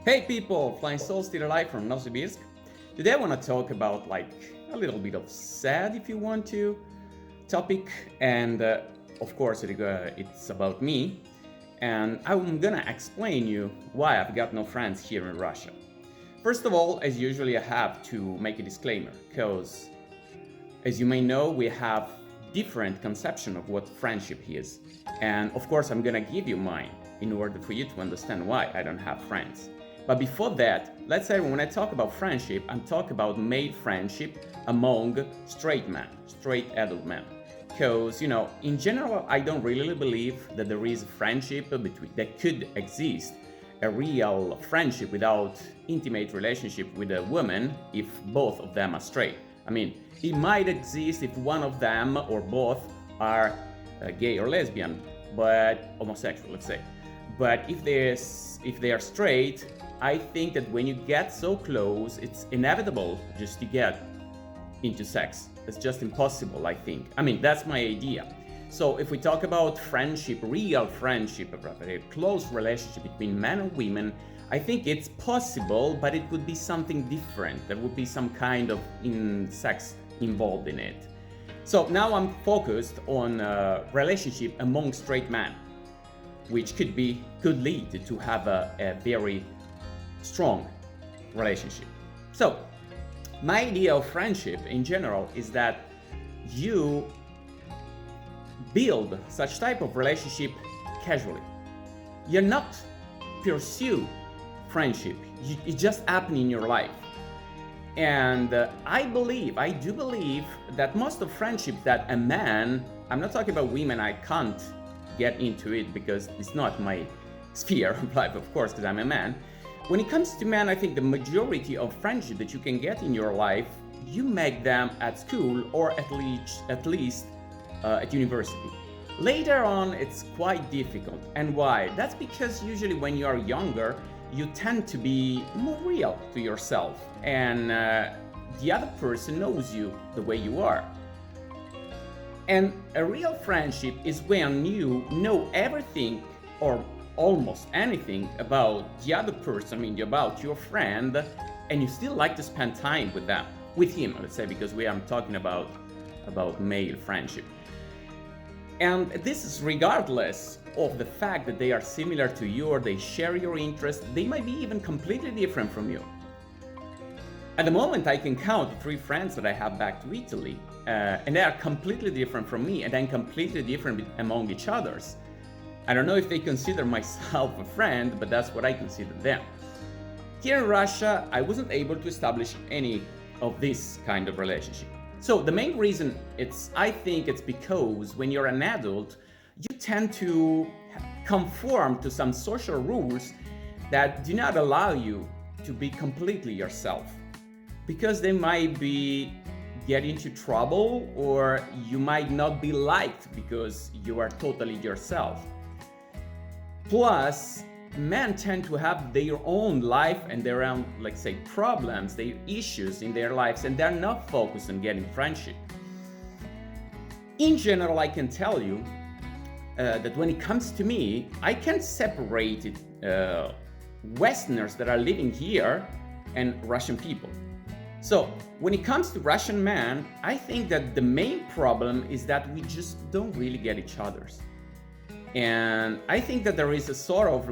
Hey people, Flying Soul still alive from Novosibirsk. Today I want to talk about a little bit of sad, if you want to, topic, and of course it's about me. And I'm gonna explain you why I've got no friends here in Russia. First of all, as usually, I have to make a disclaimer because, as you may know, we have different conception of what friendship is, and of course I'm gonna give you mine in order for you to understand why I don't have friends. But before that, let's say when I talk about friendship, I'm talking about male friendship among straight men, straight adult men. Because, in general, I don't really believe that there is a friendship between that could exist, a real friendship without intimate relationship with a woman if both of them are straight. I mean, it might exist if one of them or both are gay or lesbian, but homosexual, let's say. But if they are straight, I think that when you get so close, it's inevitable just to get into sex. It's just impossible, I think. I mean, that's my idea. So if we talk about friendship, real friendship, a close relationship between men and women, I think it's possible, but it would be something different. There would be some kind of sex involved in it. So now I'm focused on relationship among straight men, which could lead to have a very strong relationship. So my idea of friendship in general is that you build such type of relationship casually. You're not pursue friendship. It just happen in your life. And I do believe that most of friendship that a man, I'm not talking about women, I can't get into it because it's not my sphere of life, of course, because I'm a man. When it comes to men, I think the majority of friendship that you can get in your life, you make them at school or at least at university. Later on, it's quite difficult. And why? That's because usually when you are younger, you tend to be more real to yourself, and the other person knows you the way you are. And a real friendship is when you know everything or almost anything about the other person, I mean about your friend, and you still like to spend time with him, let's say, because I'm talking about male friendship. And this is regardless of the fact that they are similar to you or they share your interests. They might be even completely different from you. At the moment, I can count 3 friends that I have back to Italy, and they are completely different from me, and then completely different among each others. I don't know if they consider myself a friend, but that's what I consider them. Here in Russia, I wasn't able to establish any of this kind of relationship. So the main reason I think it's because when you're an adult, you tend to conform to some social rules that do not allow you to be completely yourself, because they might get into trouble, or you might not be liked because you are totally yourself. Plus, men tend to have their own life and their own, let's say, problems, their issues in their lives, and they're not focused on getting friendship. In general, I can tell you that when it comes to me, I can separate Westerners that are living here and Russian people. So when it comes to Russian men, I think that the main problem is that we just don't really get each other's. And I think that there is a sort of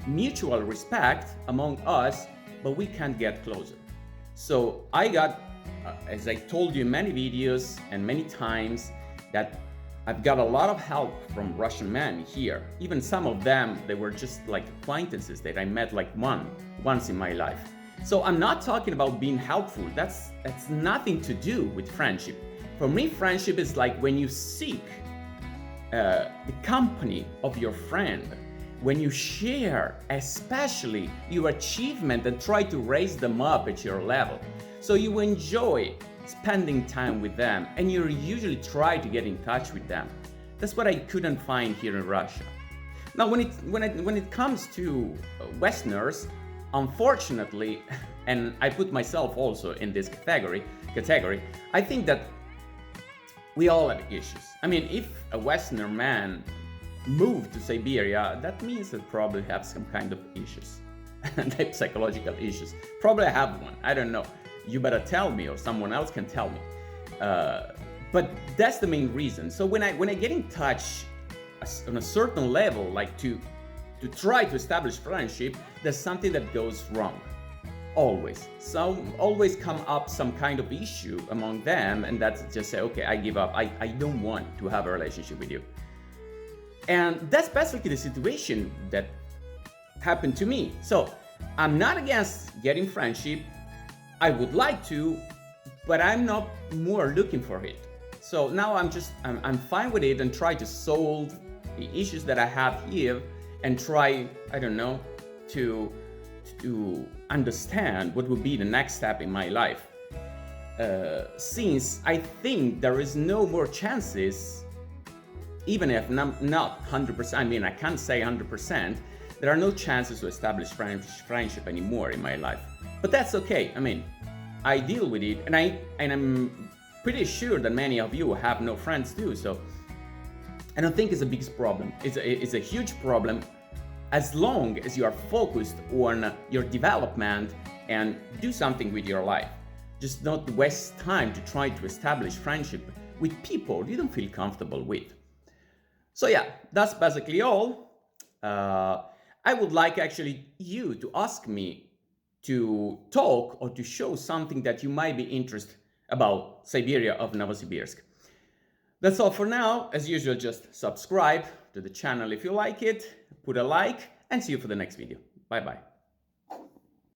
mutual respect among us, but we can't get closer. So I got, as I told you in many videos and many times, that I've got a lot of help from Russian men here. Even some of them, they were just acquaintances that I met once in my life. So I'm not talking about being helpful. That's nothing to do with friendship. For me, friendship is like when you seek the company of your friend, when you share especially your achievement and try to raise them up at your level. So you enjoy spending time with them, and you usually try to get in touch with them. That's what I couldn't find here in Russia. Now, when it comes to Westerners, unfortunately, and I put myself also in this category, I think that we all have issues. I mean, if a Westerner man moved to Siberia, that means that probably have some kind of issues. the psychological issues. Probably I have one. I don't know. You better tell me, or someone else can tell me. But that's the main reason. So when I get in touch on a certain level, like to try to establish friendship, there's something that goes wrong. Always. So always come up some kind of issue among them, and that's just say, okay, I give up. I don't want to have a relationship with you. And that's basically the situation that happened to me. So I'm not against getting friendship. I would like to, but I'm not more looking for it. So now I'm fine with it and try to solve the issues that I have here and try, I don't know, to understand what would be the next step in my life. Since I think there is no more chances, even if not 100%, I mean, I can't say 100%, there are no chances to establish friendship anymore in my life. But that's okay. I mean, I deal with it, and I'm pretty sure that many of you have no friends too, so I don't think it's a big problem. It's a huge problem as long as you are focused on your development and do something with your life. Just not waste time to try to establish friendship with people you don't feel comfortable with. So yeah, that's basically all. I would like actually you to ask me to talk or to show something that you might be interested about Siberia of Novosibirsk. That's all for now. As usual, just subscribe to the channel if you like it, put a like, and see you for the next video. Bye bye.